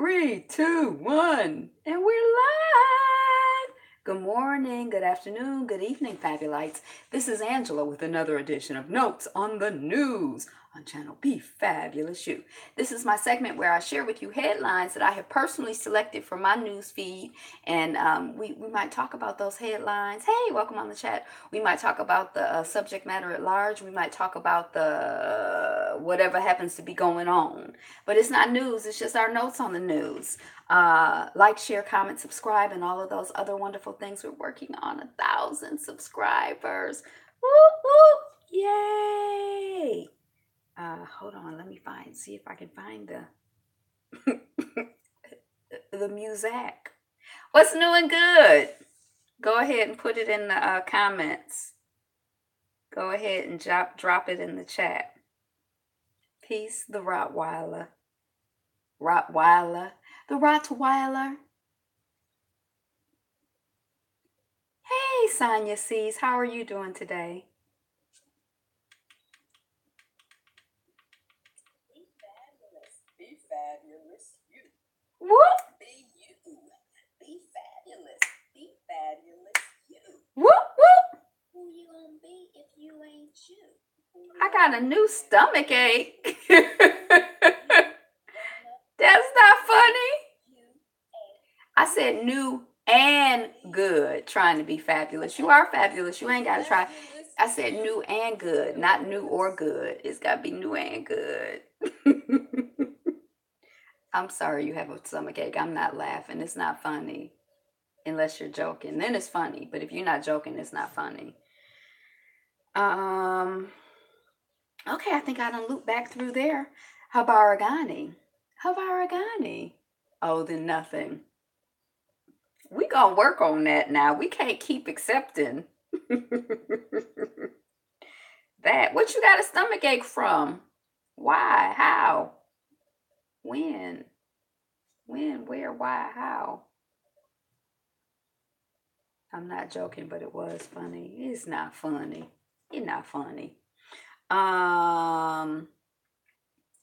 3, 2, 1, and we're live. Good morning, good afternoon, good evening, Fabulites. This is Angela with another edition of Notes on the News on Channel Be Fabulous You. This is my segment where I share with you headlines that I have personally selected for my news feed, and we might talk about those headlines. Hey, welcome on the chat. We might talk about the subject matter at large. We might talk about the whatever happens to be going on. But it's not news, it's just our notes on the news. Like, share, comment, subscribe, and all of those other wonderful things. We're working on 1,000 subscribers. Woo, woo, yay! Hold on, let me see if I can find the music. What's new and good? Go ahead and put it in the comments. Go ahead and drop it in the chat. Peace, the Rottweiler. The Rottweiler. Hey, Sonia C's, how are you doing today? Be fabulous. Be fabulous. You. Whoop. Be you. Be fabulous. Be fabulous. You. Whoop, whoop. Who you gonna be if you ain't you? I got a new stomach ache. That's not funny. I said new and good, trying to be fabulous. You are fabulous. You ain't got to try. I said new and good, not new or good. It's got to be new and good. I'm sorry you have a stomach ache. I'm not laughing. It's not funny. Unless you're joking. Then it's funny. But if you're not joking, it's not funny. Okay, I think I done looped back through there. Habaragani. Oh, then nothing. We gonna work on that now. We can't keep accepting that. What you got a stomach ache from? Why? How? When? Where? Why? How? I'm not joking, but it was funny. It's not funny. You're not funny.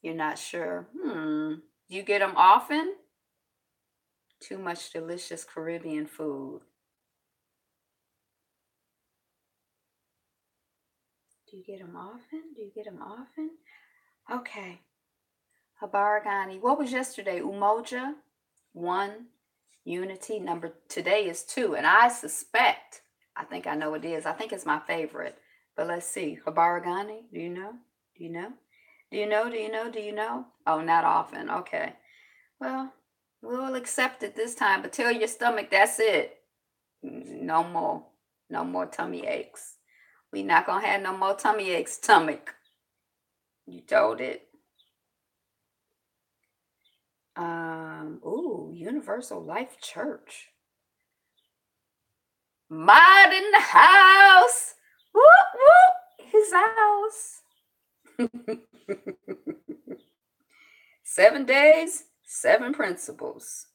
You're not sure. Do you get them often? Too much delicious Caribbean food. Do you get them often? Okay. Habaragani. What was yesterday? Umoja? 1. Unity. Today is 2. And I think I know what it is. I think it's my favorite. But let's see. Habaragani. Do you know? Oh, not often. Okay. Well, we'll accept it this time, but tell your stomach that's it. No more tummy aches. We not gonna have no more tummy aches, stomach. You told it. Universal Life Church. Mod in the house. Whoop, whoop. His house. 7 days, 7 principles.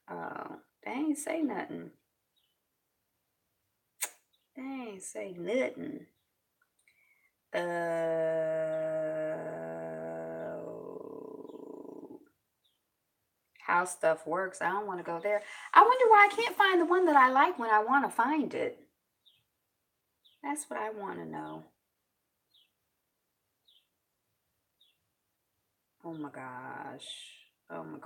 They ain't say nothing. How stuff works. I don't want to go there. I wonder why I can't find the one that I like when I want to find it. That's what I want to know. Oh my gosh. I'm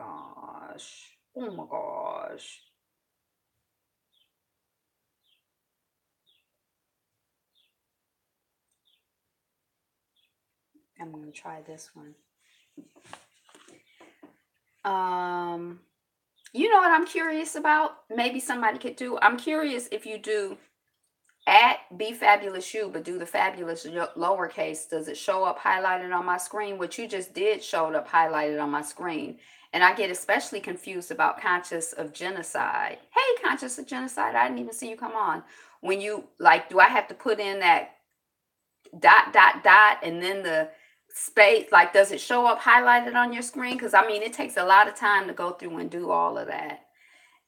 going to try this one. You know what I'm curious about? Maybe somebody could do. I'm curious if you do at Be Fabulous You, but do the fabulous lowercase. Does it show up highlighted on my screen? What you just did showed up highlighted on my screen. And I get especially confused about Conscious of Genocide. Hey, Conscious of Genocide, I didn't even see you come on. When you, do I have to put in that ... and then the space, does it show up highlighted on your screen? Because it takes a lot of time to go through and do all of that.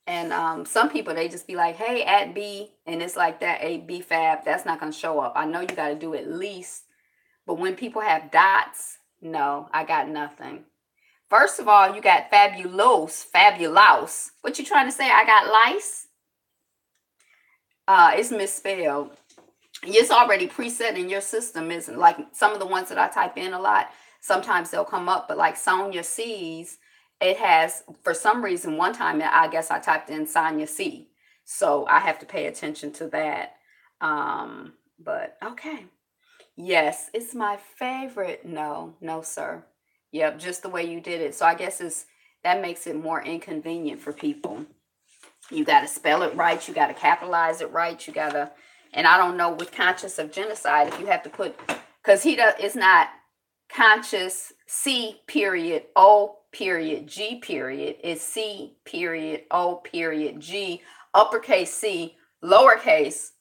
And some people, they just be like, hey, at B, and it's like that, A, B Fab, that's not going to show up. I know you got to do at least, but when people have dots, no, I got nothing. First of all, you got fabulous. What you trying to say? I got lice? It's misspelled. It's already preset in your system, isn't like some of the ones that I type in a lot. Sometimes they'll come up, but like Sonia C's, it has for some reason one time I guess I typed in Sonia C, so I have to pay attention to that. But okay, yes, it's my favorite. No, no, sir. Yep, just the way you did it. So I guess it's that makes it more inconvenient for people. You got to spell it right. You got to capitalize it right. You got to, and I don't know with conscious of genocide if you have to put, because he does, it's not conscious C period O period G period. It's C period O period G uppercase C lowercase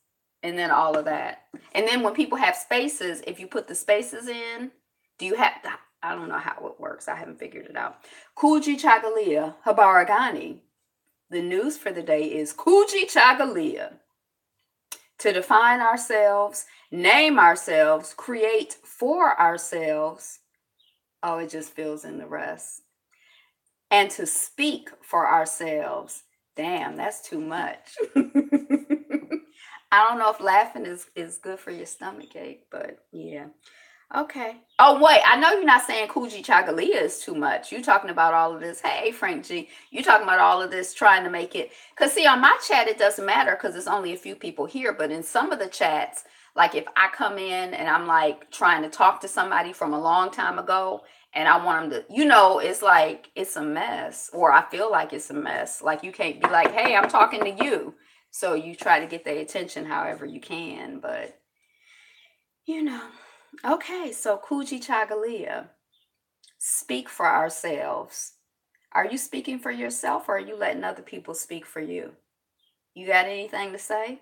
and then all of that. And then when people have spaces, if you put the spaces in, do you have to, I don't know how it works. I haven't figured it out. Kuji Chagalia Habaragani. The news for the day is Kuji Chagalia. To define ourselves, name ourselves, create for ourselves. Oh, it just fills in the rest. And to speak for ourselves. Damn, that's too much. I don't know if laughing is good for your stomach ache, but yeah. Okay. Oh, wait. I know you're not saying Kuji Chagalia is too much. You talking about all of this. Hey, Frank G. You talking about all of this trying to make it. Because, see, on my chat, it doesn't matter because it's only a few people here. But in some of the chats, like if I come in and I'm like trying to talk to somebody from a long time ago and I want them to, it's like it's a mess or I feel like it's a mess. Like you can't be like, hey, I'm talking to you. So you try to get their attention however you can. But, you know. Okay, so Kuji Chagalia, speak for ourselves. Are you speaking for yourself or are you letting other people speak for you? You got anything to say?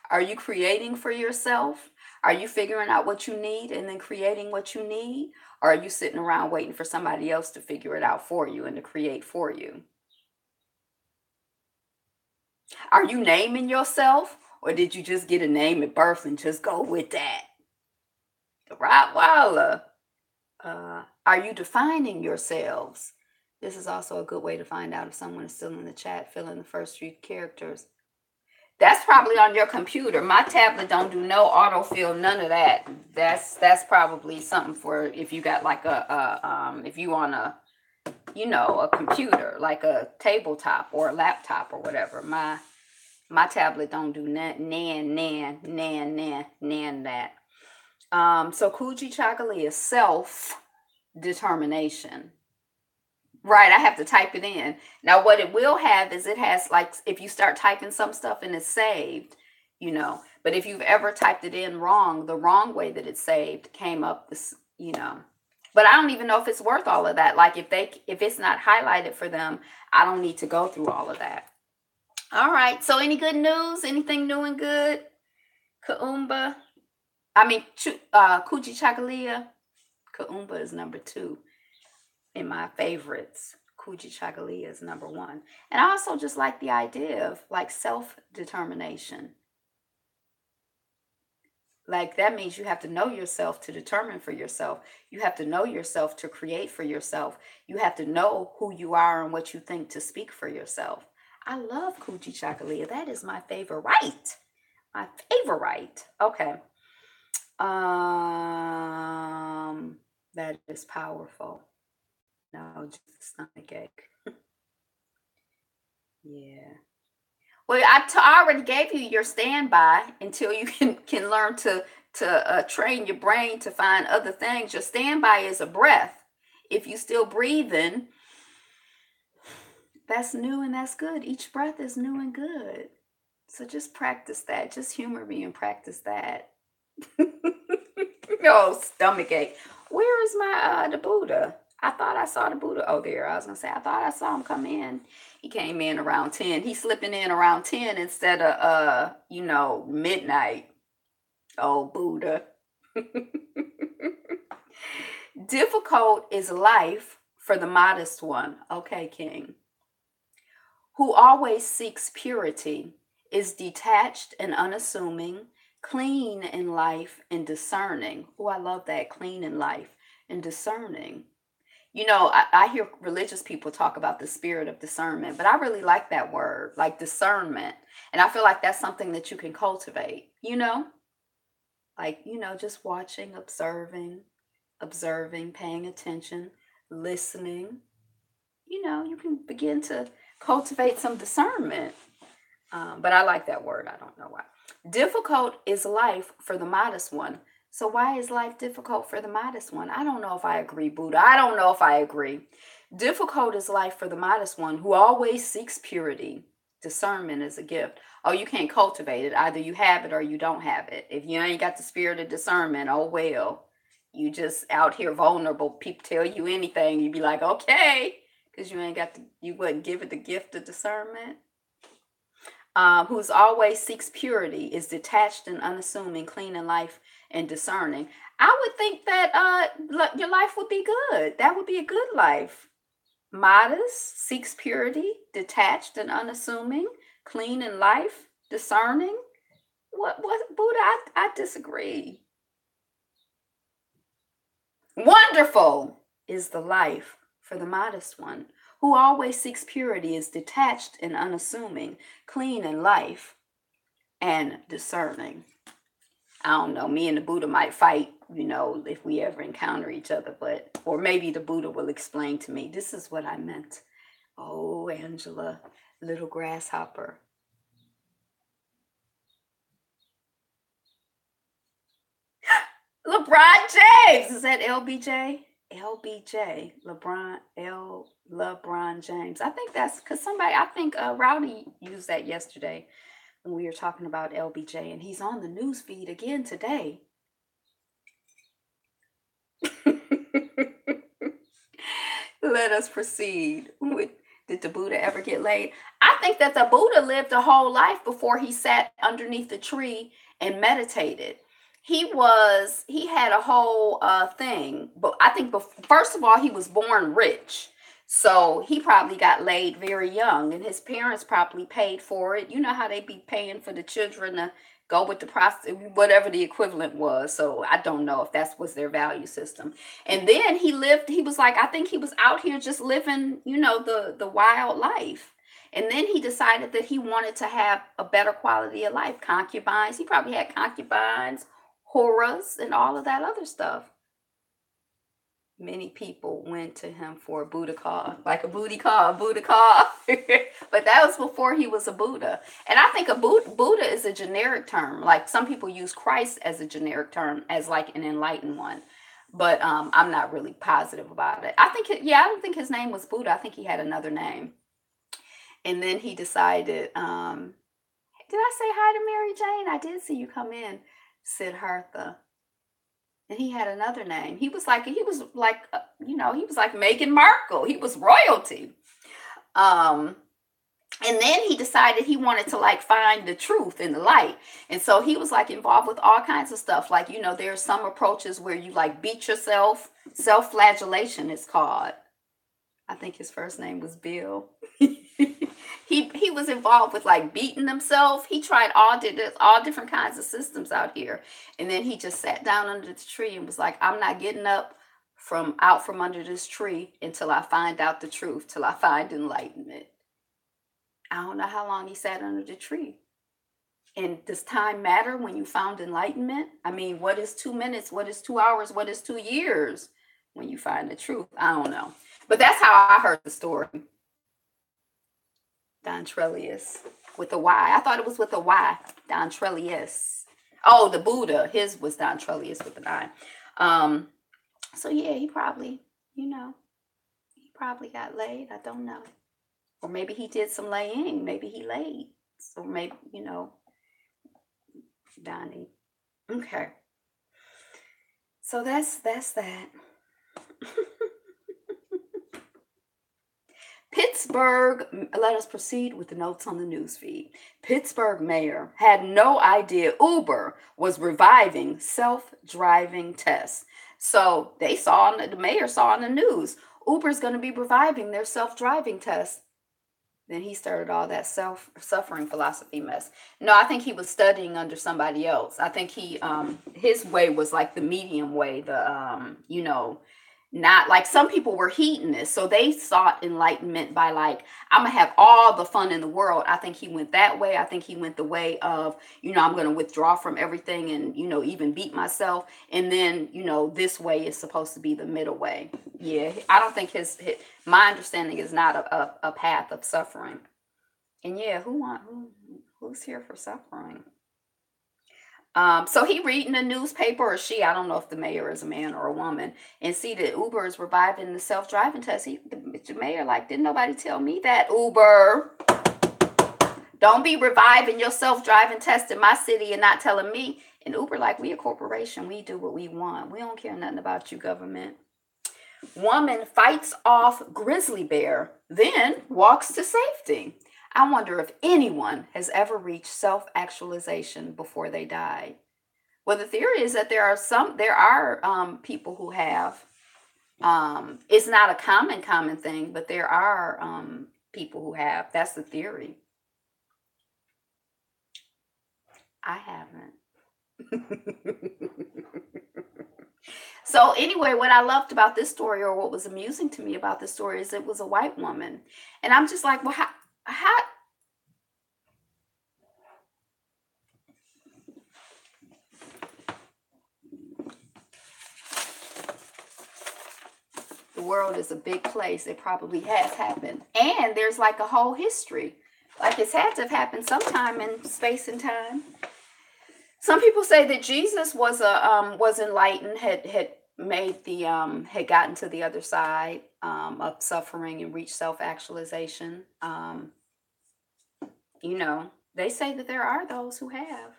Are you creating for yourself? Are you figuring out what you need and then creating what you need? Or are you sitting around waiting for somebody else to figure it out for you and to create for you? Are you naming yourself? Or did you just get a name at birth and just go with that? Rottweiler. Are you defining yourselves? This is also a good way to find out if someone is still in the chat. Fill in the first three characters. That's probably on your computer. My tablet don't do no autofill, none of that. That's probably something for if you got like if you on a a computer like a tabletop or a laptop or whatever. My tablet don't do nan that. So Kuji Chagalia, self-determination. Right, I have to type it in. Now, what it will have is it has like, if you start typing some stuff and it's saved, but if you've ever typed it in wrong, the wrong way that it's saved came up but I don't even know if it's worth all of that. Like if it's not highlighted for them, I don't need to go through all of that. All right, so any good news? Anything new and good? Kuji Chagalia. Kaumba is number 2 in my favorites. Kuji Chagalia is number 1. And I also just like the idea of like self-determination. Like that means you have to know yourself to determine for yourself. You have to know yourself to create for yourself. You have to know who you are and what you think to speak for yourself. I love Kuji Chagalia. That is my favorite. My favorite. Okay. That is powerful. No, just a stomach ache. Yeah. Well, I already gave you your standby until you can learn to train your brain to find other things. Your standby is a breath. If you still breathing, that's new and that's good. Each breath is new and good. So just practice that. Just humor me and practice that. Oh, stomach ache. Where is my the Buddha? I thought I saw the Buddha. Oh, there. I was gonna say I thought I saw him come in. He came in around 10. He's slipping in around 10 instead of midnight. Oh, Buddha. Difficult is life for the modest one. Okay, King. Who always seeks purity, is detached and unassuming, clean in life and discerning. Oh, I love that. Clean in life. and discerning. I hear religious people talk about the spirit of discernment, but I really like that word, like discernment. And I feel like that's something that you can cultivate, like, just watching, observing, paying attention, listening. You can begin to cultivate some discernment. But I like that word. I don't know why. Difficult is life for the modest one. So why is life difficult for the modest one? I don't know if I agree, Buddha. I don't know if I agree. Difficult is life for the modest one who always seeks purity. Discernment is a gift. Oh, you can't cultivate it. Either you have it or you don't have it. If you ain't got the spirit of discernment, oh well. You just out here vulnerable. People tell you anything, you be like, okay, because you wouldn't give it the gift of discernment. Who's always seeks purity, is detached and unassuming, clean in life and discerning. I would think that your life would be good. That would be a good life. Modest, seeks purity, detached and unassuming, clean in life, discerning. What Buddha? I disagree. Wonderful is the life for the modest one who always seeks purity, is detached and unassuming, clean in life, and discerning. I don't know, me and the Buddha might fight, if we ever encounter each other, or maybe the Buddha will explain to me, this is what I meant. Oh, Angela, little grasshopper. LeBron James, is that LBJ? LBJ, LeBron James. I think that's because I think Rowdy used that yesterday when we were talking about LBJ, and he's on the news feed again today. Let us proceed. Did the Buddha ever get laid? I think that the Buddha lived a whole life before he sat underneath the tree and meditated. He had a whole thing, but I think first of all, he was born rich. So he probably got laid very young, and his parents probably paid for it. You know how they be paying for the children to go with the prostitute, whatever the equivalent was. So I don't know if that was their value system. And then he was like, I think he was out here just living, the wild life. And then he decided that he wanted to have a better quality of life. Concubines, he probably had concubines, horrors, and all of that other stuff. Many people went to him for a Buddha call, like a booty call, Buddha call. But that was before he was a Buddha. And I think a Buddha is a generic term. Like some people use Christ as a generic term, as like an enlightened one. But I'm not really positive about it. I don't think his name was Buddha. I think he had another name. And then he decided, did I say hi to Mary Jane? I did see you come in, Siddhartha. And he had another name. He was like Meghan Markle. He was royalty. And then he decided he wanted to like find the truth and the light. And so he was like involved with all kinds of stuff. Like, there's some approaches where you like beat yourself. Self-flagellation is called. I think his first name was Bill. He was involved with like beating himself. He tried all different kinds of systems out here. And then he just sat down under the tree and was like, I'm not getting up from under this tree until I find out the truth, till I find enlightenment. I don't know how long he sat under the tree. And does time matter when you found enlightenment? I mean, what is 2 minutes? What is 2 hours? What is 2 years when you find the truth? I don't know. But that's how I heard the story. Don Trellius with a Y. I thought it was with a Y. Don Trellius. Oh, the Buddha. His was Don Trellius with an I. So yeah, he probably got laid. I don't know. Or maybe he did some laying. Maybe he laid. So maybe, Donnie. Okay. So that's that. Pittsburgh, let us proceed with the notes on the newsfeed. Pittsburgh mayor had no idea Uber was reviving self-driving tests. So the mayor saw on the news, Uber's going to be reviving their self-driving tests. Then he started all that suffering philosophy mess. No, I think he was studying under somebody else. I think his way was like the medium way, not like some people were hedonists, so they sought enlightenment by like, I'm gonna have all the fun in the world. I think he went that way. I think he went the way of, I'm gonna withdraw from everything and, even beat myself. And then, this way is supposed to be the middle way. Yeah, I don't think my understanding is not a path of suffering. And yeah, who's here for suffering? So he reading the newspaper, or she, I don't know if the mayor is a man or a woman, and see that Uber is reviving the self-driving test. The mayor like, didn't nobody tell me that, Uber? Don't be reviving your self-driving test in my city and not telling me. And Uber like, we a corporation. We do what we want. We don't care nothing about you, government. Woman fights off grizzly bear, then walks to safety. I wonder if anyone has ever reached self-actualization before they died. Well, the theory is that there are people who have. It's not a common thing, but there are people who have. That's the theory. I haven't. So anyway, what I loved about this story, or what was amusing to me about this story, is it was a white woman, and I'm just like, well, how the world is a big place. It probably has happened, and there's like a whole history. Like it's had to have happened sometime in space and time. Some people say that Jesus was enlightened, had made the had gotten to the other side of suffering and reached self actualization. They say that there are those who have.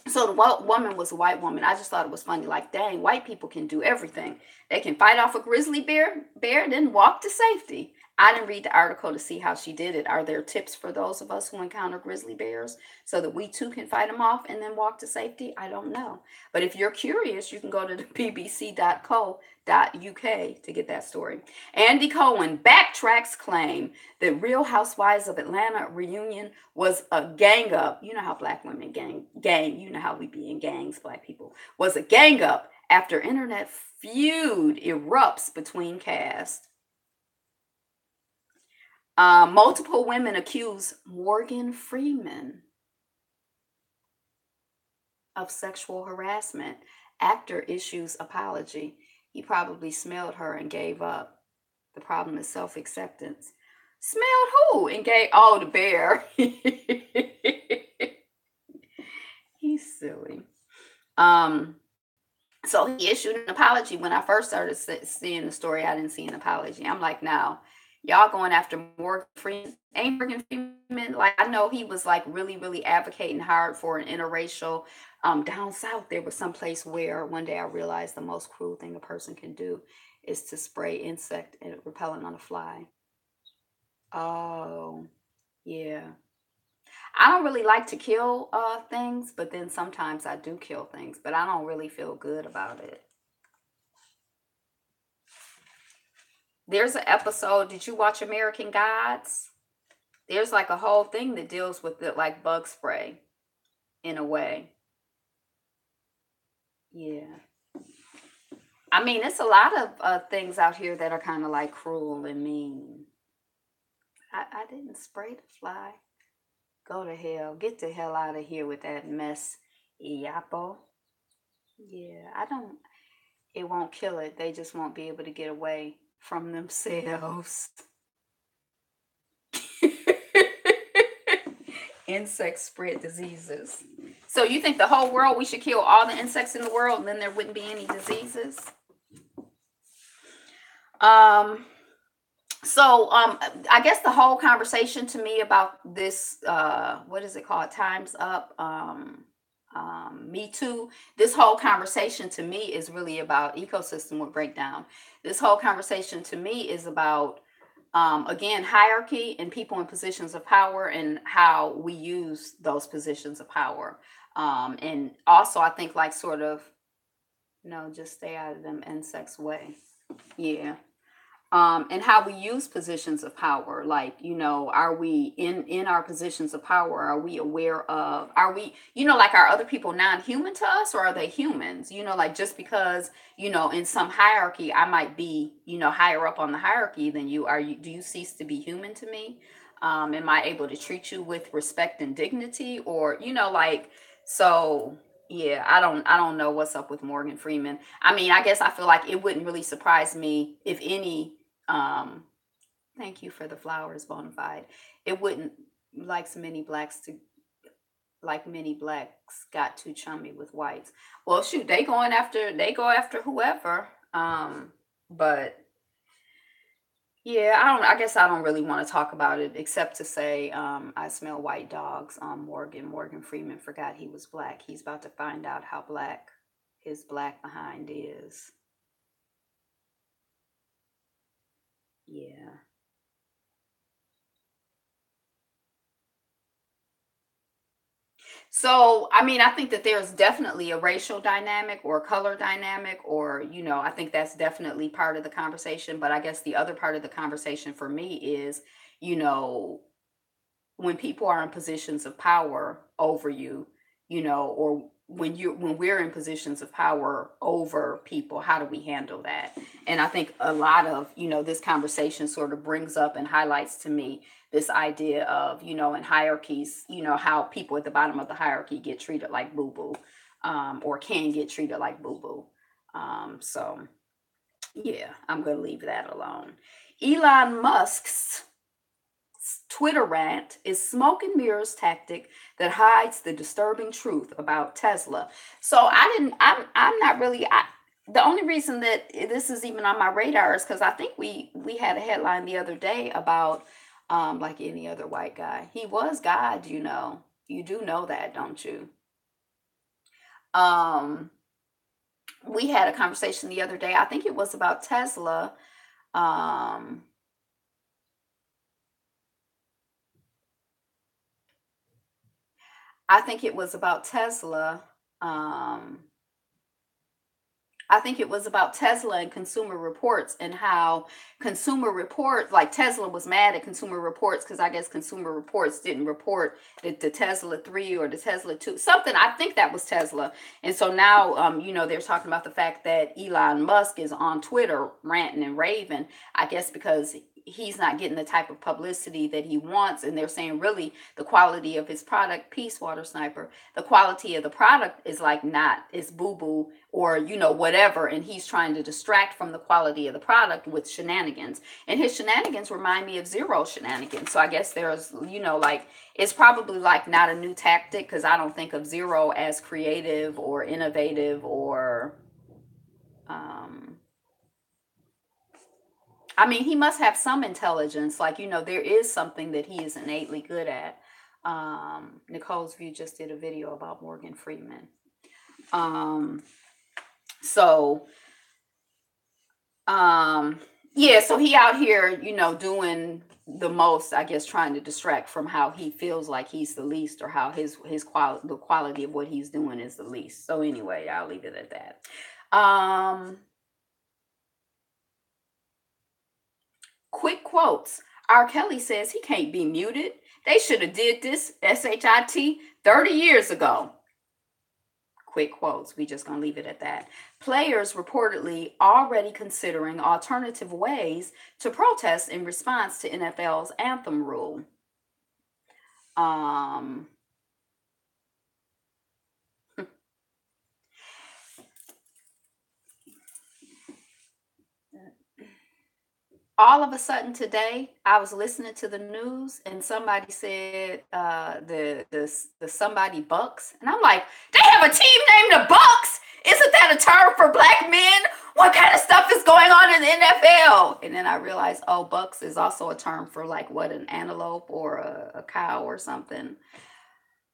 So the woman was a white woman. I just thought it was funny. Like, dang, white people can do everything. They can fight off a grizzly bear, then walk to safety. I didn't read the article to see how she did it. Are there tips for those of us who encounter grizzly bears so that we too can fight them off and then walk to safety? I don't know. But if you're curious, you can go to the bbc.co.uk to get that story. Andy Cohen backtracks claim that Real Housewives of Atlanta reunion was a gang up. You know how black women gang, you know how we be in gangs, black people, was a gang up after internet feud erupts between cast. Multiple women accuse Morgan Freeman of sexual harassment. Actor issues apology. He probably smelled her and gave up. The problem is self-acceptance. Smelled who? And gave, oh, the bear. He's silly. So he issued an apology. When I first started seeing the story, I didn't see an apology. I'm like, now, y'all going after Morgan Freeman? Ain't Morgan Freeman, like, I know he was like really, really advocating hard for an interracial. Down south, there was some place where one day I realized the most cruel thing a person can do is to spray insect and repellent on a fly. Oh, yeah. I don't really like to kill things, but then sometimes I do kill things, but I don't really feel good about it. There's an episode, did you watch American Gods? There's like a whole thing that deals with it, like bug spray in a way. Yeah. I mean, it's a lot of things out here that are kind of like cruel and mean. I didn't spray the fly. Go to hell. Get the hell out of here with that mess, Yapo. Yeah, I don't. It won't kill it. They just won't be able to get away from themselves. Insects spread diseases. So you think the whole world, we should kill all the insects in the world and then there wouldn't be any diseases? Um, I guess the whole conversation to me about this, what is it called? Time's Up, Me Too. This whole conversation to me is really about ecosystem with breakdown. This whole conversation to me is about, again, hierarchy and people in positions of power and how we use those positions of power. And also, I think, like, sort of, just stay out of them insects' way. Yeah. and how we use positions of power. Like, are we in our positions of power? Are we aware of, are we, like, are other people non-human to us, or are they humans? Like, just because, in some hierarchy I might be, higher up on the hierarchy than you, do you cease to be human to me? Am I able to treat you with respect and dignity? Or, like, so yeah, I don't know what's up with Morgan Freeman. I mean, I guess I feel like it wouldn't really surprise me if any, um, thank you for the flowers, Bonafide. It wouldn't, like so many blacks to like many blacks got too chummy with whites. Well, shoot, they go after whoever. But yeah, I guess I don't really want to talk about it except to say, I smell white dogs. Morgan Freeman forgot he was black. He's about to find out how black his black behind is. Yeah. So, I mean, I think that there's definitely a racial dynamic or a color dynamic, or, I think that's definitely part of the conversation. But I guess the other part of the conversation for me is, you know, when people are in positions of power over you, or when we're in positions of power over people, how do we handle that? And I think a lot of, this conversation sort of brings up and highlights to me this idea of, in hierarchies, how people at the bottom of the hierarchy get treated like boo boo, or can get treated like boo boo. So yeah, I'm going to leave that alone. Elon Musk's Twitter rant is smoke and mirrors tactic that hides the disturbing truth about Tesla. So I'm not really, the only reason that this is even on my radar is because I think we had a headline the other day about, like any other white guy. He was God, You do know that, don't you? Um, we had a conversation the other day. I think it was about Tesla. Um, I think it was about Tesla. Um, I think it was about Tesla and Consumer Reports, and how Consumer Reports, like Tesla was mad at Consumer Reports because I guess Consumer Reports didn't report that the Tesla 3 or the Tesla 2, something, I think that was Tesla. And so now, they're talking about the fact that Elon Musk is on Twitter ranting and raving, I guess because he's not getting the type of publicity that he wants. And they're saying really the quality of his product, Peace Water Sniper, the quality of the product is like not, it's boo boo, or whatever, and he's trying to distract from the quality of the product with shenanigans, and his shenanigans remind me of Zero shenanigans. So I guess there's, like, it's probably like not a new tactic, because I don't think of Zero as creative or innovative, or um I mean, he must have some intelligence, like, there is something that he is innately good at. Nicole's View just did a video about Morgan Freeman. So yeah, so he out here, doing the most, I guess, trying to distract from how he feels like he's the least, or how the quality of what he's doing is the least. So anyway, I'll leave it at that. Quick quotes. R. Kelly says he can't be muted. They should have did this SHIT 30 years ago. Quick quotes. We just gonna leave it at that. Players reportedly already considering alternative ways to protest in response to NFL's anthem rule. Um, all of a sudden today, I was listening to the news and somebody said, the somebody Bucks, and I'm like, they have a team named the Bucks. Isn't that a term for black men? What kind of stuff is going on in the NFL? And then I realized, oh, Bucks is also a term for, like, what, an antelope or a cow or something.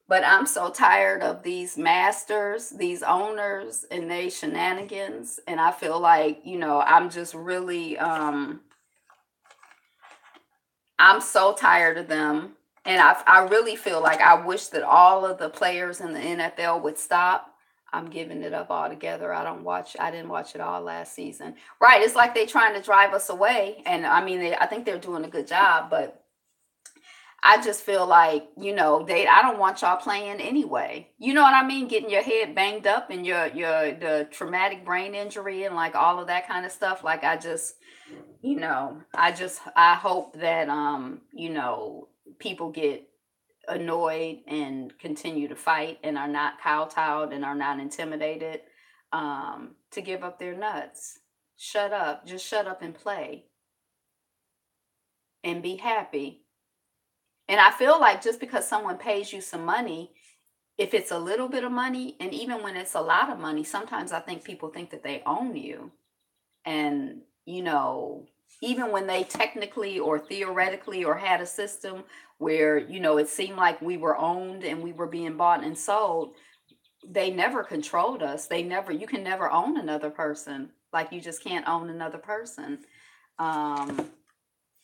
But I'm so tired of these masters, these owners, and they shenanigans, and I feel like, I'm just really, I'm so tired of them. And I really feel like I wish that all of the players in the NFL would stop. I'm giving it up altogether. I didn't watch it all last season. Right. It's like they trying to drive us away. And I mean, I think they're doing a good job, but I just feel like, I don't want y'all playing anyway. You know what I mean? Getting your head banged up and the traumatic brain injury and like all of that kind of stuff. Like I hope that people get annoyed and continue to fight and are not kowtowed and are not intimidated to give up their nuts. Shut up. Just shut up and play and be happy. And I feel like just because someone pays you some money, if it's a little bit of money, and even when it's a lot of money, sometimes I think people think that they own you. And, even when they technically or theoretically or had a system where, it seemed like we were owned and we were being bought and sold, they never controlled us. You can never own another person. Like you just can't own another person.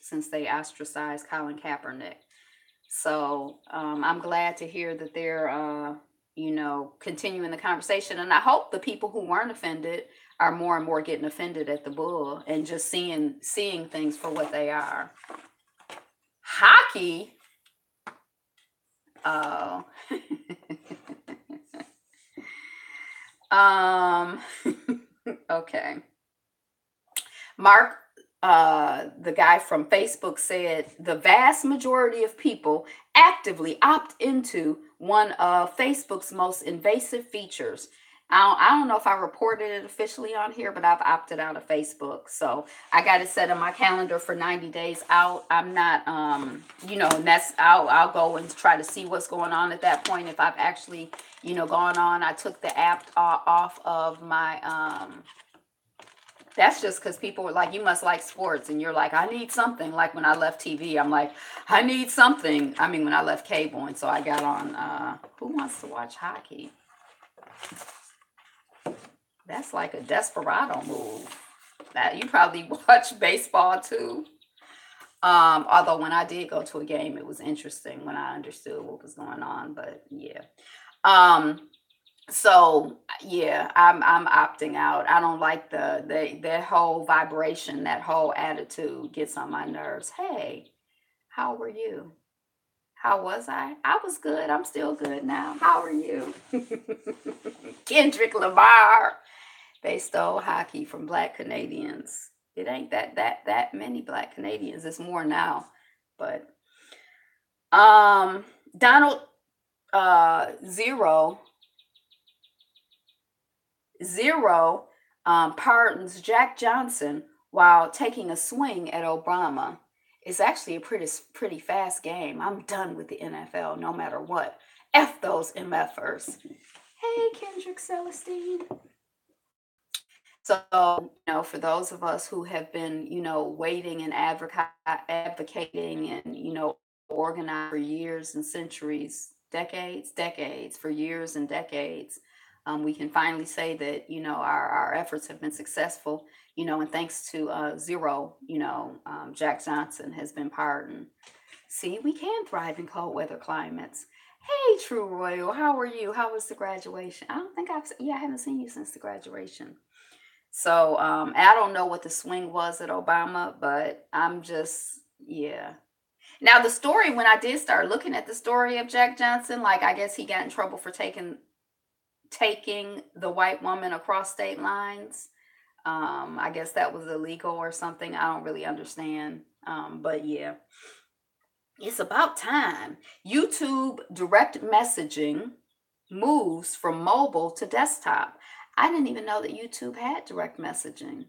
Since they ostracized Colin Kaepernick. So I'm glad to hear that they're, continuing the conversation. And I hope the people who weren't offended are more and more getting offended at the bull and just seeing things for what they are. Hockey. Oh. Okay. Mark, the guy from Facebook, said the vast majority of people actively opt into one of Facebook's most invasive features. I don't know if I reported it officially on here, but I've opted out of Facebook. So I got it set in my calendar for 90 days out. I'm not, and I'll go and try to see what's going on at that point. If I've actually, gone on, I took the app off of my, that's just because people were like, you must like sports. And you're like, I need something. Like when I left TV, I'm like, I need something. I mean, when I left cable. And so I got on, Who Wants to Watch Hockey? That's like a desperado move. That you probably watch baseball too. Although when I did go to a game, it was interesting when I understood what was going on. But yeah. So yeah, I'm opting out. I don't like that whole vibration, that whole attitude gets on my nerves. Hey, how were you? How was I? I was good. I'm still good now. How are you? Kendrick Lamar. They stole hockey from Black Canadians. It ain't that many Black Canadians. It's more now. But Donald Zero pardons Jack Johnson while taking a swing at Obama. It's actually a pretty fast game. I'm done with the NFL no matter what. F those MFers. Hey, Kendrick Celestine. So, for those of us who have been, waiting and advocating and, organized for years and centuries, decades, for years and decades, we can finally say that, our efforts have been successful, and thanks to Zero, Jack Johnson has been pardoned. See, we can thrive in cold weather climates. Hey, True Royal, how are you? How was the graduation? I haven't seen you since the graduation. So I don't know what the swing was at Obama, but I'm just, yeah. Now the story, when I did start looking at the story of Jack Johnson, like I guess he got in trouble for taking the white woman across state lines. I guess that was illegal or something. I don't really understand. But yeah, it's about time. YouTube direct messaging moves from mobile to desktop. I didn't even know that YouTube had direct messaging.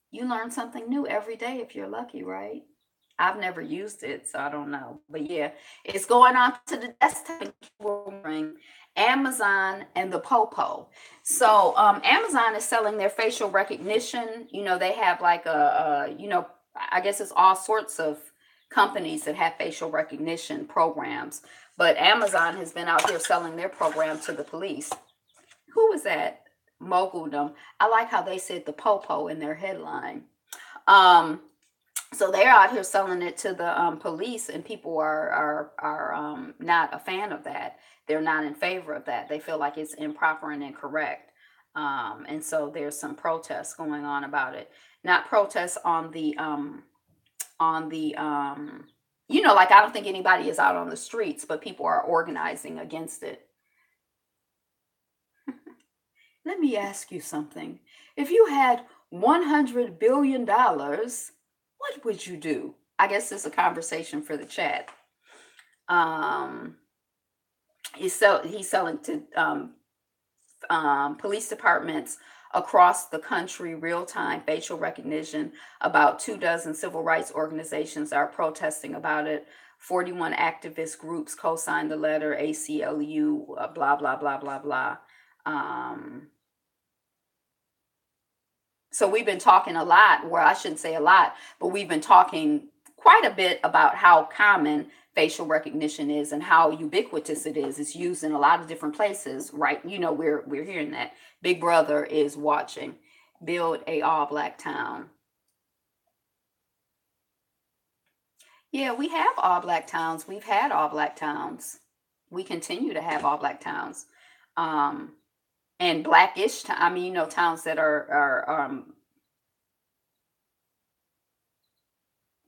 You learn something new every day if you're lucky, right? I've never used it, so I don't know. But yeah, it's going on to the desktop and Amazon and the Popo. So Amazon is selling their facial recognition. They have like I guess it's all sorts of companies that have facial recognition programs. But Amazon has been out here selling their program to the police. Who was that? Moguldom. I like how they said the Popo in their headline. So they're out here selling it to the police, and people are not a fan of that. They're not in favor of that. They feel like it's improper and incorrect. And so there's some protests going on about it. Not protests on the like, I don't think anybody is out on the streets, but people are organizing against it. Let me ask you something. If you had $100 billion, what would you do? I guess it's a conversation for the chat. Um, he's selling to police departments across the country real-time facial recognition. About 2 dozen civil rights organizations are protesting about it. 41 activist groups co-signed the letter. ACLU, blah blah blah blah blah. Um, so we've been talking a lot, well, I shouldn't say a lot, but we've been talking quite a bit about how common facial recognition is and how ubiquitous it is. It's used in a lot of different places, right? We're hearing that Big Brother is watching. Build a all black town. Yeah, we have all black towns. We've had all black towns. We continue to have all black towns. Um, and blackish, I mean, towns that are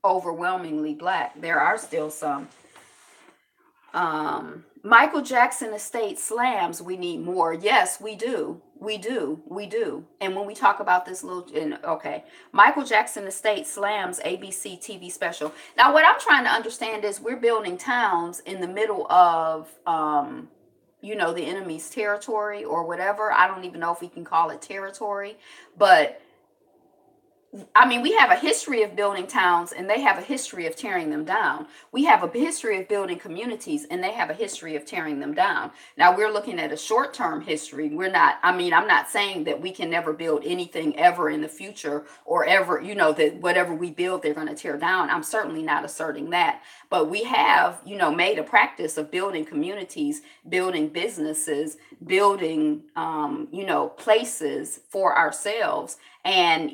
overwhelmingly black. There are still some. Michael Jackson estate slams. We need more. Yes, we do. We do. We do. And when we talk about this okay, Michael Jackson estate slams ABC TV special. Now, what I'm trying to understand is we're building towns in the middle of, the enemy's territory or whatever. I don't even know if we can call it territory, but I mean, we have a history of building towns and they have a history of tearing them down. We have a history of building communities and they have a history of tearing them down. Now we're looking at a short term history. I'm not saying that we can never build anything ever in the future or ever, that whatever we build, they're going to tear down. I'm certainly not asserting that. But we have, made a practice of building communities, building businesses, building, places for ourselves. And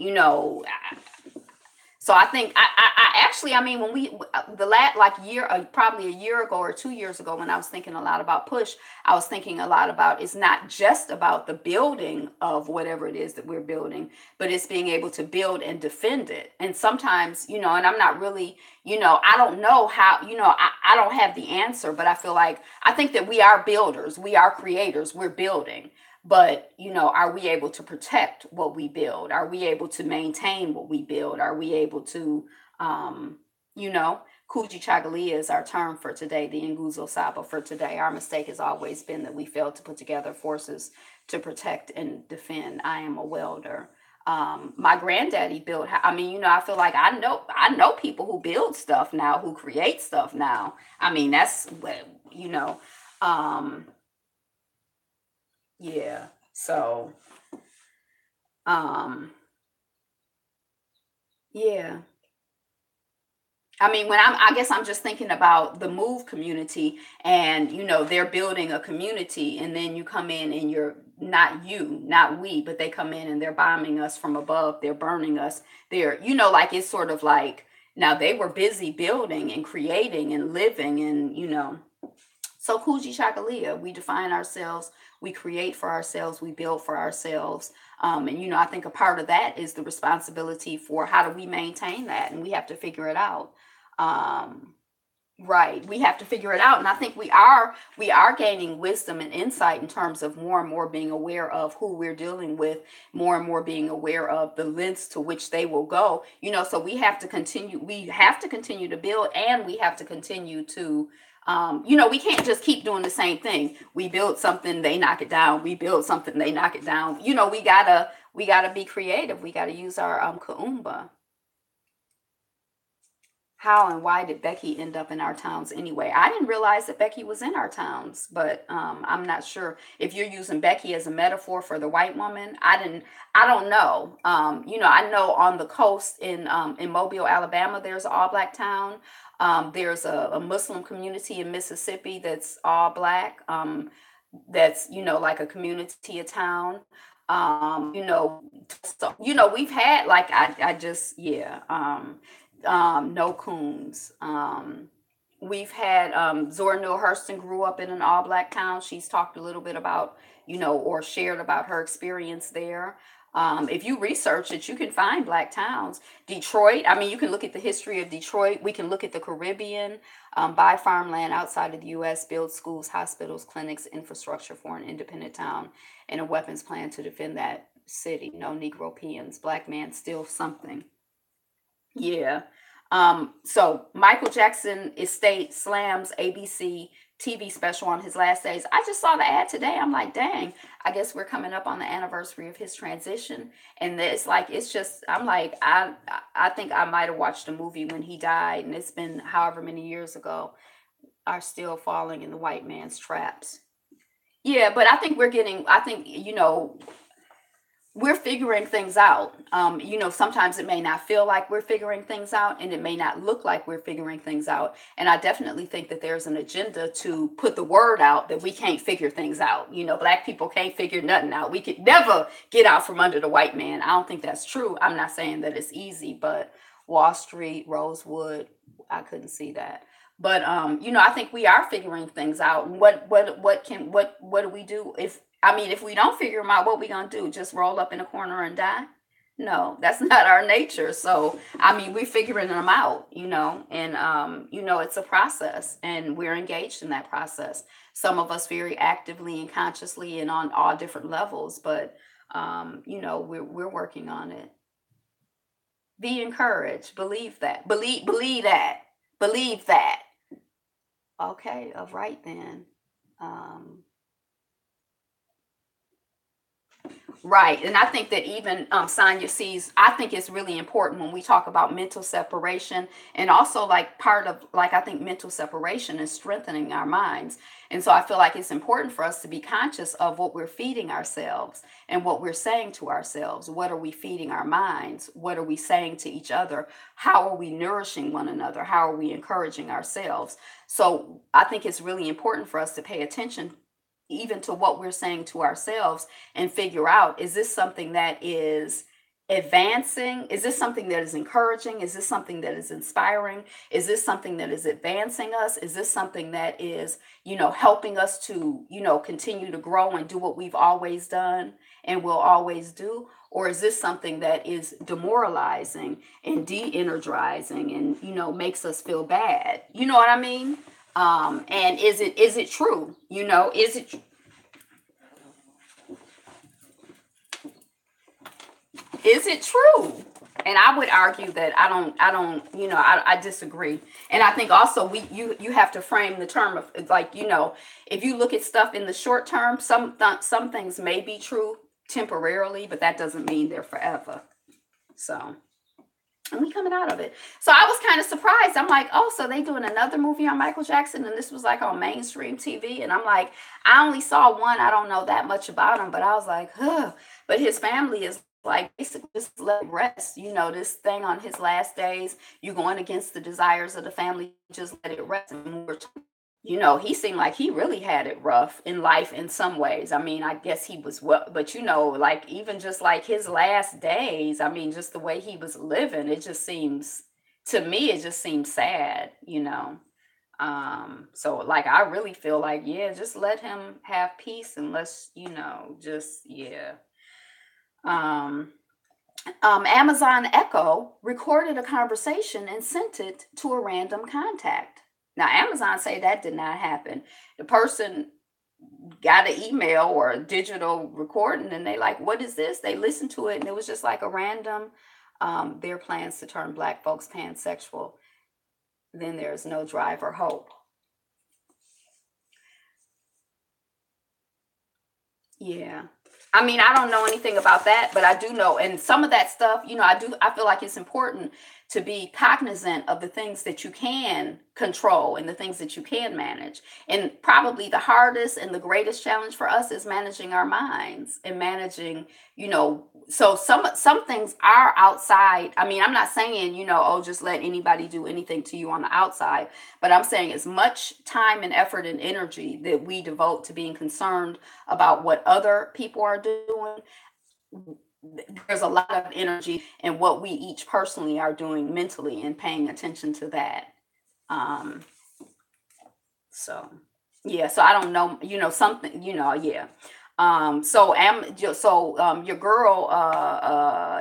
so I think I actually, I mean, when we the last like year, probably a year ago or 2 years ago, when I was thinking a lot about push, I was thinking a lot about, it's not just about the building of whatever it is that we're building, but it's being able to build and defend it. And sometimes, and I'm not really, I don't know how, I don't have the answer, but I think that we are builders, we are creators, we're building. But, are we able to protect what we build? Are we able to maintain what we build? Are we able to, you know, Kuji Chagalia is our term for today, the Nguzo Saba for today. Our mistake has always been that we failed to put together forces to protect and defend. I am a welder. My granddaddy built, I mean, I feel like I know people who build stuff now, who create stuff now. I mean, that's, you know, um, yeah. So, um, yeah. I mean, I guess I'm just thinking about the Move community, and they're building a community, and then you come in and you're not you, not we, but they come in and they're bombing us from above, they're burning us. They're, like, it's sort of like, now they were busy building and creating and living, and so Kuji Chakalia, we define ourselves, we create for ourselves, we build for ourselves. And I think a part of that is the responsibility for how do we maintain that, and we have to figure it out. Um, right, we have to figure it out, and I think we are gaining wisdom and insight in terms of more and more being aware of who we're dealing with, more and more being aware of the lengths to which they will go. So we have to continue to build, and we have to continue to we can't just keep doing the same thing. We build something, they knock it down. We build something, they knock it down. We gotta be creative. We gotta use our kaumba. How and why did Becky end up in our towns anyway? I didn't realize that Becky was in our towns, but I'm not sure if you're using Becky as a metaphor for the white woman. I don't know. I know on the coast in Mobile, Alabama, there's an all black town. There's a Muslim community in Mississippi that's all black. That's like a community, a town. So we've had, like, I just, yeah. No Coons. We've had Zora Neale Hurston grew up in an all black town. She's talked a little bit about, or shared about her experience there. If you research it, you can find black towns. Detroit, I mean, you can look at the history of Detroit. We can look at the Caribbean, buy farmland outside of the U.S., build schools, hospitals, clinics, infrastructure for an independent town, and a weapons plan to defend that city. No Negro peons, black man still something. Yeah. So Michael Jackson estate slams ABC TV special on his last days. I just saw the ad today. I'm like, dang, I guess we're coming up on the anniversary of his transition. And it's like, it's just, I'm like, I think I might have watched a movie when he died, and it's been however many years ago, are still falling in the white man's traps. Yeah, but I think, we're figuring things out. Sometimes it may not feel like we're figuring things out, and it may not look like we're figuring things out. And I definitely think that there's an agenda to put the word out that we can't figure things out. Black people can't figure nothing out. We could never get out from under the white man. I don't think that's true. I'm not saying that it's easy, but Wall Street, Rosewood, I couldn't see that. But I think we are figuring things out. What do we do if we don't figure them out? What we gonna do? Just roll up in a corner and die? No, that's not our nature. So we're figuring them out, and it's a process, and we're engaged in that process. Some of us very actively and consciously, and on all different levels, but we're working on it. Be encouraged. Believe that. Believe that. Believe that. Okay, all right then. Um, Right. And I think that even Sonya sees, I think it's really important when we talk about mental separation, and also like part of, like, I think mental separation is strengthening our minds. And so I feel like it's important for us to be conscious of what we're feeding ourselves and what we're saying to ourselves. What are we feeding our minds? What are we saying to each other? How are we nourishing one another? How are we encouraging ourselves? So I think it's really important for us to pay attention even to what we're saying to ourselves, and figure out, is this something that is advancing? Is this something that is encouraging? Is this something that is inspiring? Is this something that is advancing us? Is this something that is, helping us to, continue to grow and do what we've always done and will always do? Or is this something that is demoralizing and de-energizing and, makes us feel bad? You know what I mean? And is it true? Is it true? And I would argue that I don't, I disagree. And I think also you have to frame the term of, like, if you look at stuff in the short term, some things may be true temporarily, but that doesn't mean they're forever. So, and we coming out of it. So I was kind of surprised. I'm like, oh, so they doing another movie on Michael Jackson, and this was like on mainstream TV. And I'm like, I only saw one. I don't know that much about him, but I was like, huh. But his family is like, basically just let it rest. This thing on his last days, you going against the desires of the family, just let it rest. And he seemed like he really had it rough in life in some ways. I guess he was well, but like, even just like his last days, just the way he was living, it just seems, to me, it just seems sad. So like, I really feel like, yeah, just let him have peace, and let's, just, yeah. Um, Amazon Echo recorded a conversation and sent it to a random contact. Now, Amazon say that did not happen. The person got an email or a digital recording, and they like, what is this? They listened to it, and it was just like a random, their plans to turn black folks pansexual. Then there's no drive or hope. Yeah. I don't know anything about that, but I do know, and some of that stuff, I feel like it's important to be cognizant of the things that you can control and the things that you can manage. And probably the hardest and the greatest challenge for us is managing our minds and managing, so some things are outside. I'm not saying, oh, just let anybody do anything to you on the outside, but I'm saying as much time and effort and energy that we devote to being concerned about what other people are doing, there's a lot of energy in what we each personally are doing mentally and paying attention to that. Um, so yeah, so I don't know, something, yeah. Your girl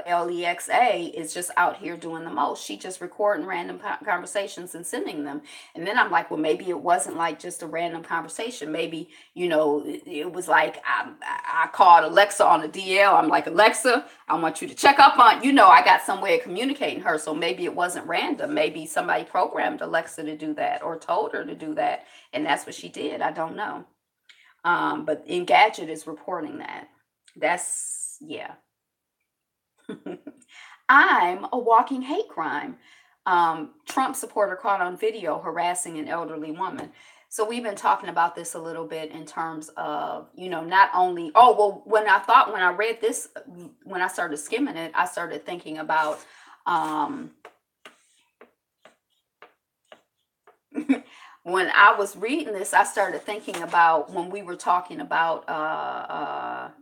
Lexa is just out here doing the most. She just recording random conversations and sending them. And then I'm like, well, maybe it wasn't like just a random conversation. Maybe, it was like I called Alexa on the DL. I'm like, Alexa, I want you to check up on, I got some way of communicating her. So maybe it wasn't random. Maybe somebody programmed Alexa to do that or told her to do that. And that's what she did. I don't know. But Engadget is reporting that. That's, yeah. I'm a walking hate crime. Trump supporter caught on video harassing an elderly woman. So we've been talking about this a little bit in terms of, not only, when I read this, when I started skimming it, I started thinking about, when I was reading this, I started thinking about when we were talking about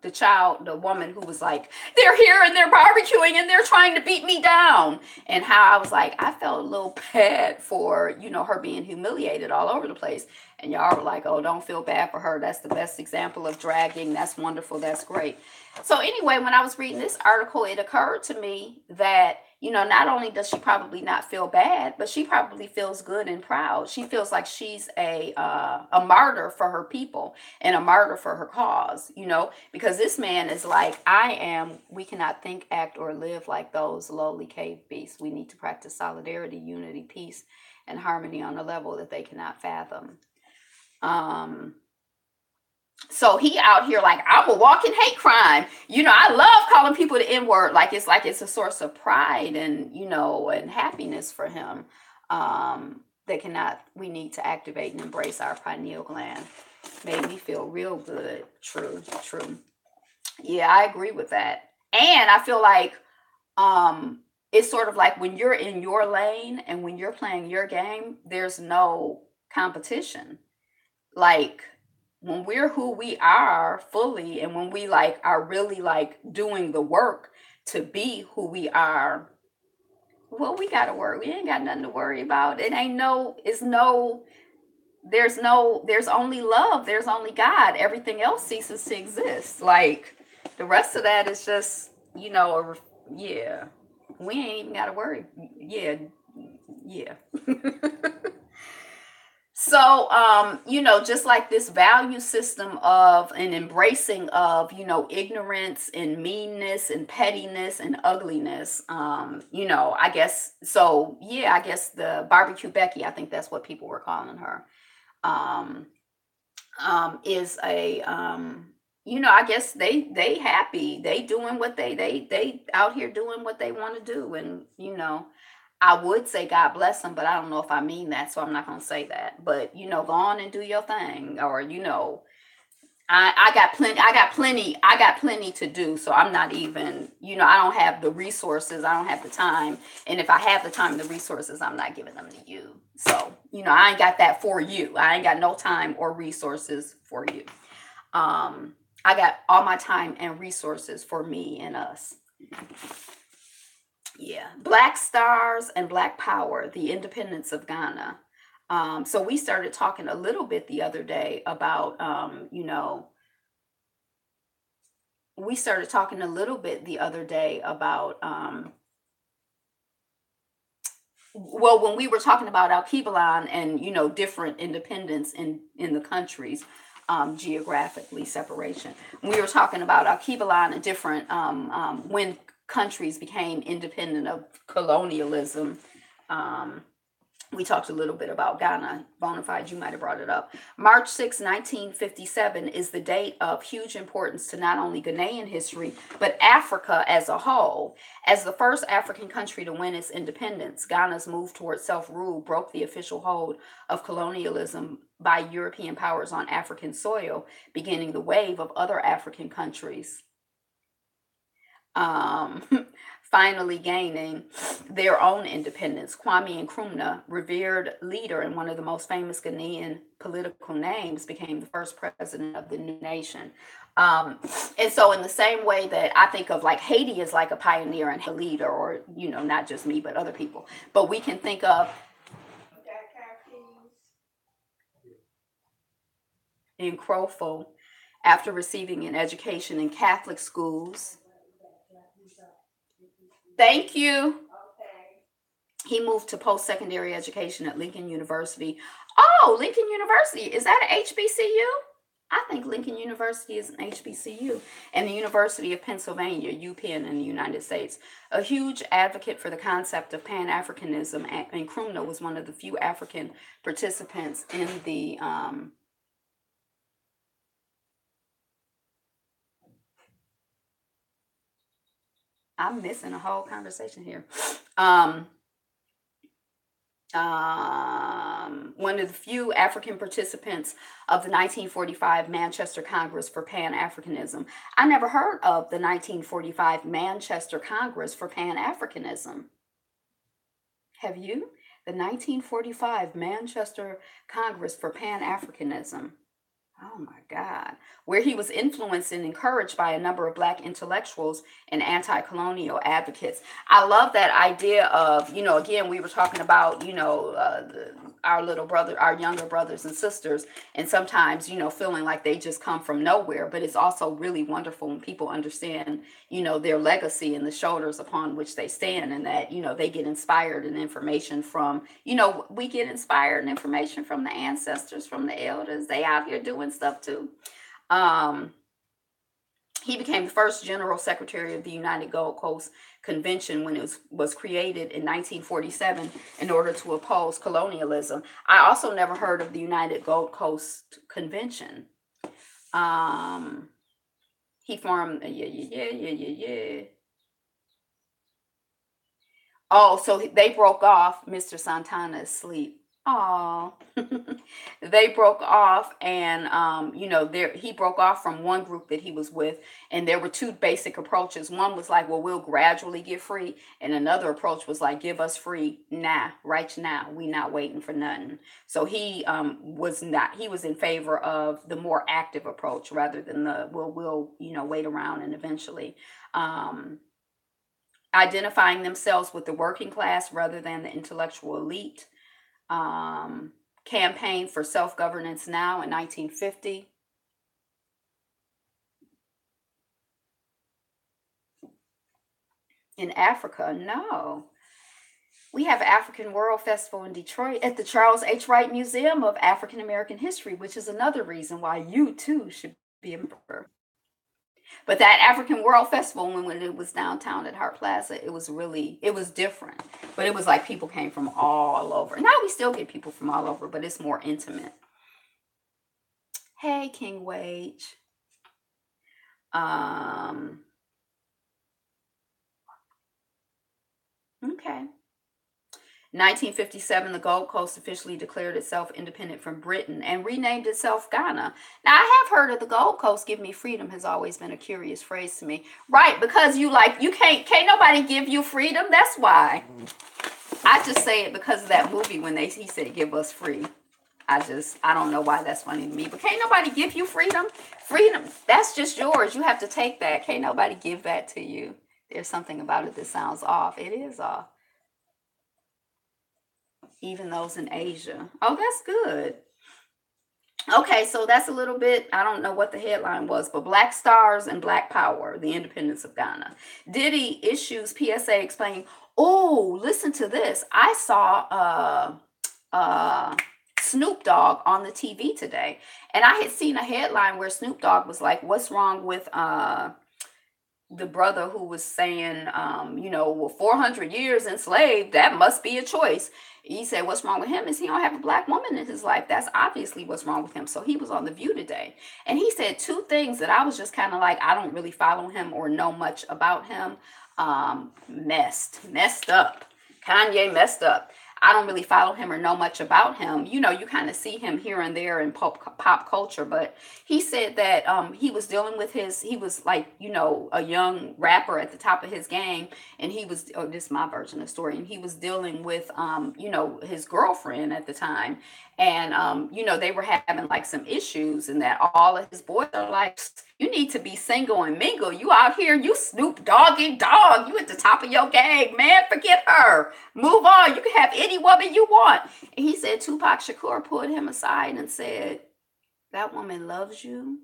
the woman who was like, they're here and they're barbecuing and they're trying to beat me down. And how I was like, I felt a little bad for, her being humiliated all over the place. And y'all were like, oh, don't feel bad for her. That's the best example of dragging. That's wonderful. That's great. So anyway, when I was reading this article, it occurred to me that, not only does she probably not feel bad, but she probably feels good and proud. She feels like she's a martyr for her people and a martyr for her cause, because this man is like, we cannot think, act, or live like those lowly cave beasts. We need to practice solidarity, unity, peace, and harmony on a level that they cannot fathom. So he out here like, I'm a walking hate crime. I love calling people the N-word. Like it's a source of pride and, and happiness for him. We need to activate and embrace our pineal gland. Made me feel real good. True. Yeah, I agree with that. And I feel like, it's sort of like when you're in your lane and when you're playing your game, there's no competition. Like, when we're who we are fully and when we like are really like doing the work to be who we are, well, we gotta work. We ain't got nothing to worry about. There's only love, there's only God. Everything else ceases to exist. Like the rest of that is just, yeah, we ain't even gotta worry. Yeah. So, just like this value system of an embracing of, ignorance and meanness and pettiness and ugliness, I guess, so yeah, I guess the barbecue Becky, I think that's what people were calling her, um, is I guess they happy, they doing what they out here doing what they want to do. And, I would say God bless them, but I don't know if I mean that, so I'm not gonna say that. But go on and do your thing, or I got plenty to do. So I'm not even, I don't have the resources, I don't have the time, and if I have the time and the resources, I'm not giving them to you. So I ain't got that for you. I ain't got no time or resources for you. I got all my time and resources for me and us. Yeah, Black Stars and Black Power, the independence of Ghana. So we started talking a little bit the other day about, we started talking a little bit the other day about, well, when we were talking about Al-Kibalan and, different independence in the countries, geographically separation. We were talking about Al-Kibalan and different, when countries became independent of colonialism. We talked a little bit about Ghana. Bonafide, you might have brought it up. March 6, 1957 is the date of huge importance to not only Ghanaian history, but Africa as a whole. As the first African country to win its independence, Ghana's move towards self-rule broke the official hold of colonialism by European powers on African soil, beginning the wave of other African countries finally gaining their own independence. Kwame Nkrumah, revered leader and one of the most famous Ghanaian political names, became the first president of the new nation. Um, and so in the same way that I think of like Haiti as like a pioneer and a leader, or not just me, but other people. But we can think of in Crowfo, after receiving an education in Catholic schools. Thank you. He moved to post-secondary education at Lincoln University. Oh, Lincoln University, is that an HBCU? I think Lincoln University is an HBCU. And the University of Pennsylvania, UPenn in the United States. A huge advocate for the concept of Pan-Africanism, and Nkrumah was one of the few African participants in the I'm missing a whole conversation here. Um, one of the few African participants of the 1945 Manchester Congress for Pan Africanism. I never heard of the 1945 Manchester Congress for Pan Africanism. Have you? The 1945 Manchester Congress for Pan Africanism. Oh my God. Where he was influenced and encouraged by a number of Black intellectuals and anti colonial advocates. I love that idea of, again, we were talking about, our little brother, our younger brothers and sisters, and sometimes, feeling like they just come from nowhere. But it's also really wonderful when people understand, their legacy and the shoulders upon which they stand, and that, they get inspired and information from, we get inspired and information from the ancestors, from the elders. They out here doing stuff too. Um, he became the first general secretary of the United Gold Coast Convention when it was created in 1947 in order to oppose colonialism. I also never heard of the United Gold Coast Convention. He formed, yeah. Oh, so they broke off. Mr. Santana is asleep. Oh, they broke off, and there he broke off from one group that he was with, and there were two basic approaches. One was like, well, we'll gradually get free, and another approach was like, give us free now, right now. We not waiting for nothing. So he was not. He was in favor of the more active approach rather than the we'll wait around and eventually. Um, Identifying themselves with the working class rather than the intellectual elite. um, Campaign for Self-Governance Now in 1950. In Africa, no. We have African World Festival in Detroit at the Charles H. Wright Museum of African American History, which is another reason why you too should be a member. But that African World Festival, when it was downtown at Hart Plaza, it was different. But it was like people came from all over. Now we still get people from all over, but it's more intimate. Hey, King Wage. Um, okay. 1957, the Gold Coast officially declared itself independent from Britain and renamed itself Ghana. Now, I have heard of the Gold Coast. Give me freedom has always been a curious phrase to me. Right, because you can't nobody give you freedom. That's why. I just say it because of that movie when he said give us free. I don't know why that's funny to me, but can't nobody give you freedom. Freedom, that's just yours. You have to take that. Can't nobody give that to you. There's something about it that sounds off. It is off. Even those in Asia. Oh, that's good. Okay, so that's a little bit, I don't know what the headline was, but Black Stars and Black Power, the independence of Ghana. Diddy issues PSA explaining, oh, listen to this. I saw Snoop Dogg on the TV today, and I had seen a headline where Snoop Dogg was like, what's wrong with the brother who was saying, well, 400 years enslaved, that must be a choice. He said, what's wrong with him is he don't have a Black woman in his life. That's obviously what's wrong with him. So he was on The View today. And he said two things that I was just kind of like, I don't really follow him or know much about him. Messed up. Kanye messed up. I don't really follow him or know much about him. You kind of see him here and there in pop culture, but he said that he was dealing with he was like, a young rapper at the top of his game, and this is my version of the story, and he was dealing with, his girlfriend at the time, and, they were having like some issues, and that all of his boys are like, You need to be single and mingle. You out here, you Snoop Doggy Dog. You at the top of your game, man. Forget her. Move on. You can have any woman you want. And he said Tupac Shakur pulled him aside and said, that woman loves you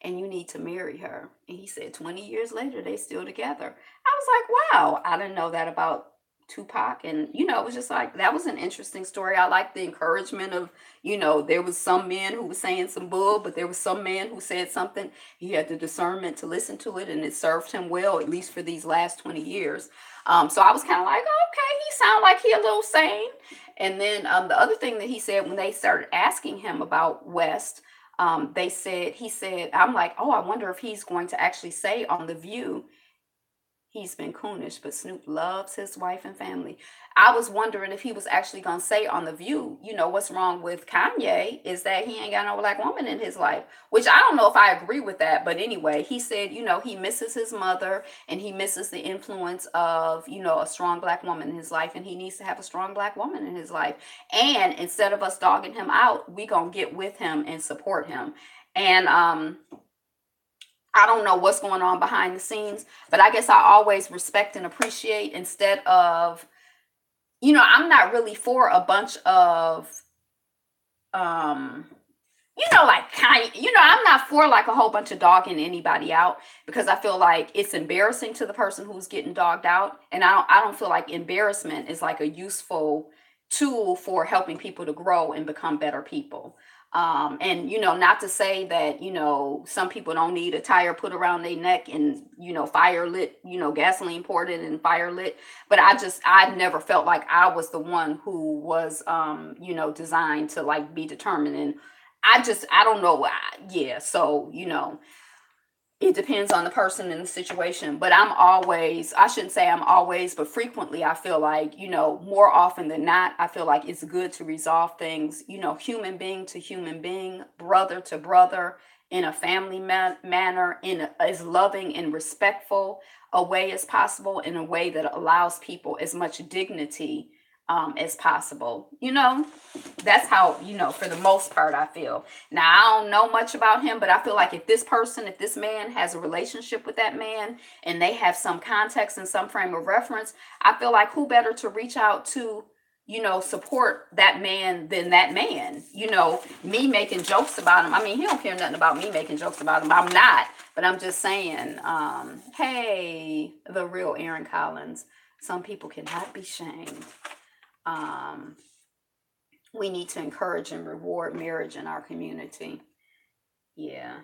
and you need to marry her. And he said 20 years later, they still together. I was like, wow, I didn't know that about Tupac. And, it was just like, that was an interesting story. I like the encouragement of, there was some men who was saying some bull, but there was some man who said something. He had the discernment to listen to it, and it served him well, at least for these last 20 years. So I was kind of like, okay, he sounded like he a little sane. And then the other thing that he said when they started asking him about West, he said, I'm like, oh, I wonder if he's going to actually say on The View, he's been coonish, but Snoop loves his wife and family. I was wondering if he was actually going to say on The View, what's wrong with Kanye is that he ain't got no black woman in his life, which I don't know if I agree with that. But anyway, he said, he misses his mother and he misses the influence of, a strong black woman in his life. And he needs to have a strong black woman in his life. And instead of us dogging him out, we going to get with him and support him. And, I don't know what's going on behind the scenes, but I guess I always respect and appreciate instead of, I'm not really for a bunch of, like I'm not for like a whole bunch of dogging anybody out because I feel like it's embarrassing to the person who's getting dogged out. And I don't feel like embarrassment is like a useful tool for helping people to grow and become better people. And not to say that some people don't need a tire put around their neck and fire lit, gasoline poured in and fire lit, but I never felt like I was the one who was designed to like be determined. And I don't know. Yeah, so it depends on the person and the situation, but I shouldn't say I'm always, but frequently I feel like, more often than not, I feel like it's good to resolve things, human being to human being, brother to brother, in a family manner, in as loving and respectful a way as possible, in a way that allows people as much dignity as possible. That's how, for the most part, I feel. Now, I don't know much about him, but I feel like if this man has a relationship with that man and they have some context and some frame of reference, I feel like who better to reach out to, support that man than that man. Me making jokes about him. I mean, he don't care nothing about me making jokes about him. I'm not, but I'm just saying, hey, the real Aaron Collins, some people cannot be shamed. We need to encourage and reward marriage in our community. Yeah.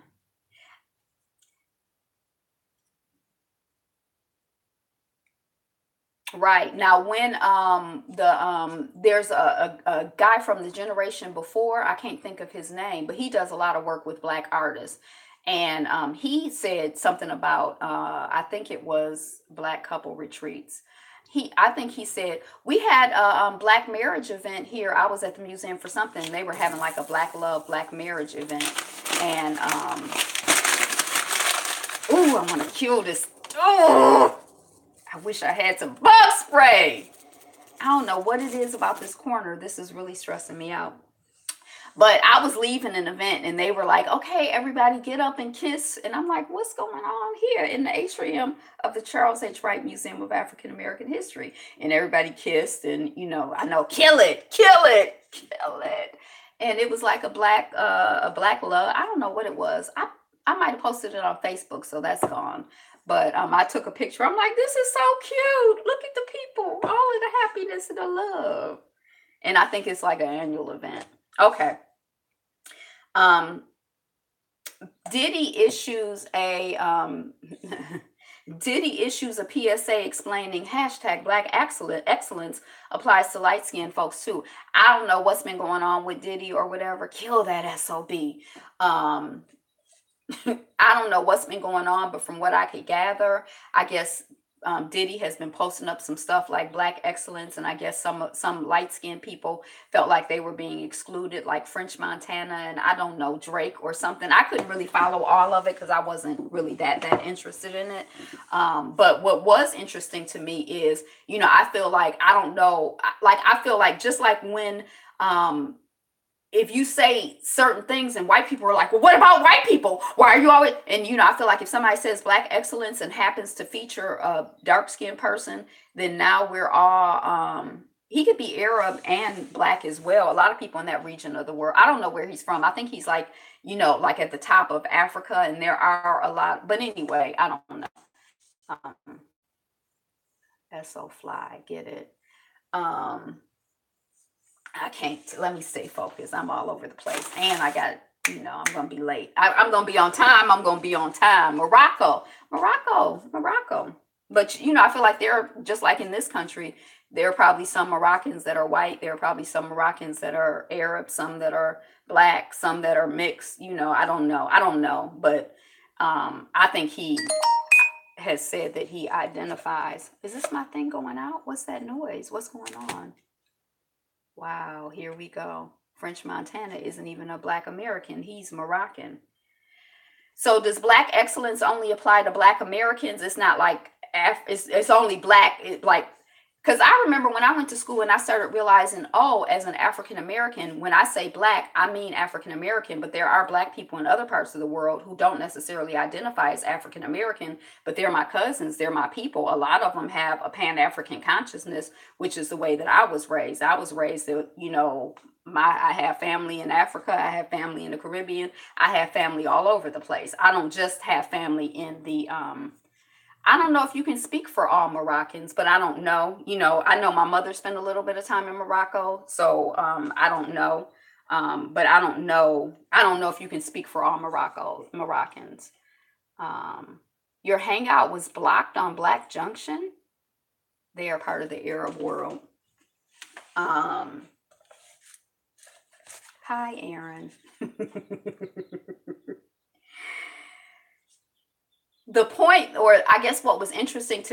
Right. Now when there's a guy from the generation before, I can't think of his name, but he does a lot of work with black artists. And he said something about I think it was black couple retreats. I think he said we had a black marriage event here. I was at the museum for something. They were having like a black love, black marriage event. And ooh, I want to kill this. Oh, I wish I had some bug spray. I don't know what it is about this corner. This is really stressing me out. But I was leaving an event and they were like, okay, everybody get up and kiss. And I'm like, what's going on here in the atrium of the Charles H. Wright Museum of African American History? And everybody kissed and, I know, kill it, kill it, kill it. And it was like a black love. I don't know what it was. I might have posted it on Facebook, so that's gone. But I took a picture. I'm like, this is so cute. Look at the people, all of the happiness and the love. And I think it's like an annual event. Okay. Diddy issues a PSA explaining hashtag Black excellence applies to light skinned folks too. I don't know what's been going on with Diddy or whatever. Kill that SOB. I don't know what's been going on, but from what I could gather, I guess Diddy has been posting up some stuff like Black excellence, and I guess some light-skinned people felt like they were being excluded, like French Montana, and I don't know, Drake or something. I couldn't really follow all of it because I wasn't really that interested in it. But what was interesting to me is, I feel like, I don't know, like I feel like just like when if you say certain things and white people are like, well, what about white people? Why are you always? And I feel like if somebody says black excellence and happens to feature a dark skinned person, then now we're all he could be Arab and black as well. A lot of people in that region of the world. I don't know where he's from. I think he's like, like at the top of Africa, and there are a lot, but anyway, I don't know. Um, that's so fly, get it. Um I can't. Let me stay focused. I'm all over the place, and I got. I'm gonna be late. I'm gonna be on time. I'm gonna be on time. Morocco, Morocco, Morocco. But I feel like there are just like in this country, there are probably some Moroccans that are white. There are probably some Moroccans that are Arab. Some that are black. Some that are mixed. I don't know. I don't know. But I think he has said that he identifies. Is this my thing going out? What's that noise? What's going on? Wow, here we go. French Montana isn't even a black American. He's Moroccan. So does black excellence only apply to black Americans? It's not like it's only black. Like, because I remember when I went to school and I started realizing, oh, as an African American, when I say black, I mean African American, but there are black people in other parts of the world who don't necessarily identify as African American, but they're my cousins, they're my people. A lot of them have a Pan-African consciousness, which is the way that I was raised. I was raised that, I have family in Africa, I have family in the Caribbean, I have family all over the place. I don't just have family in the I don't know if you can speak for all Moroccans, but I don't know. I know my mother spent a little bit of time in Morocco, so I don't know. But I don't know. I don't know if you can speak for all Moroccans. Your hangout was blocked on Black Junction. They are part of the Arab world. Hi, Aaron. The point, or I guess what was interesting to me.